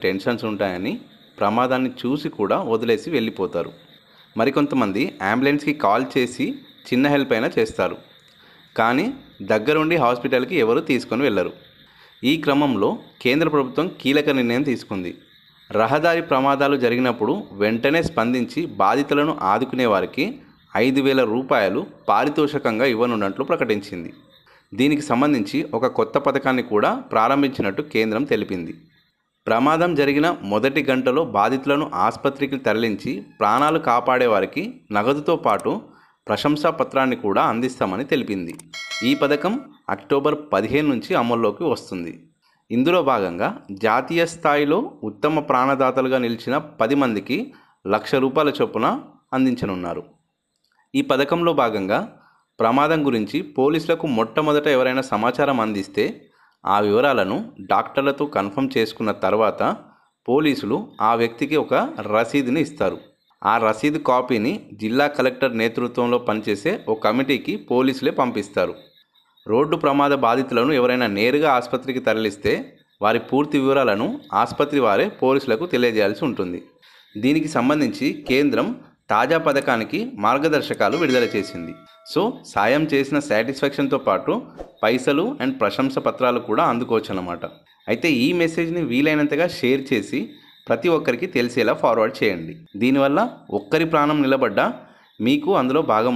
Tensions ఉంటాయని ప్రమాదాన్ని చూసి కూడా వదిలేసి వెళ్ళిపోతారు. మరికొంతమంది అంబులెన్స్కి కాల్ చేసి చిన్న హెల్ప్ అయినా చేస్తారు, కానీ దగ్గరుండి హాస్పిటల్కి ఎవరు తీసుకొని వెళ్ళరు. ఈ క్రమంలో కేంద్ర ప్రభుత్వం కీలక నిర్ణయం తీసుకుంది. రహదారి ప్రమాదాలు జరిగినప్పుడు వెంటనే స్పందించి బాధితులను ఆదుకునే వారికి 5,000 రూపాయలు పారితోషికంగా ఇవ్వనున్నట్లు ప్రకటించింది. దీనికి సంబంధించి ఒక కొత్త పథకాన్ని కూడా ప్రారంభించినట్టు కేంద్రం తెలిపింది. ప్రమాదం జరిగిన మొదటి గంటలో బాధితులను ఆసుపత్రికి తరలించి ప్రాణాలు కాపాడే వారికి నగదుతో పాటు ప్రశంసా పత్రాన్ని కూడా అందిస్తామని తెలిపింది. ఈ పథకం అక్టోబర్ 15 నుంచి అమల్లోకి వస్తుంది. ఇందులో భాగంగా జాతీయ స్థాయిలో ఉత్తమ ప్రాణదాతలుగా నిలిచిన 10 మందికి ₹1,00,000 చొప్పున అందించనున్నారు. ఈ పథకంలో భాగంగా ప్రమాదం గురించి పోలీసులకు మొట్టమొదట ఎవరైనా సమాచారం అందిస్తే ఆ వివరాలను డాక్టర్లతో కన్ఫర్మ్ చేసుకున్న తర్వాత పోలీసులు ఆ వ్యక్తికి ఒక రసీదుని ఇస్తారు. ఆ రసీదు కాపీని జిల్లా కలెక్టర్ నేతృత్వంలో పనిచేసే ఓ కమిటీకి పోలీసులే పంపిస్తారు. రోడ్డు ప్రమాద బాధితులను ఎవరైనా నేరుగా ఆసుపత్రికి తరలిస్తే వారి పూర్తి వివరాలను ఆసుపత్రి వారే పోలీసులకు తెలియజేయాల్సి ఉంటుంది. దీనికి సంబంధించి కేంద్రం తాజా పథకానికి మార్గదర్శకాలు విడుదల చేసింది. సో సాయం చేసిన సాటిస్ఫాక్షన్తో పాటు పైసలు అండ్ ప్రశంస పత్రాలు కూడా అందుకోవచ్చు అన్నమాట. అయితే ఈ మెసేజ్ని వీలైనంతగా షేర్ చేసి ప్రతి ఒక్కరికి తెలిసేలా ఫార్వర్డ్ చేయండి. దీనివల్ల ఒక్కరి ప్రాణం నిలబడ్డా మీకు అందులో భాగం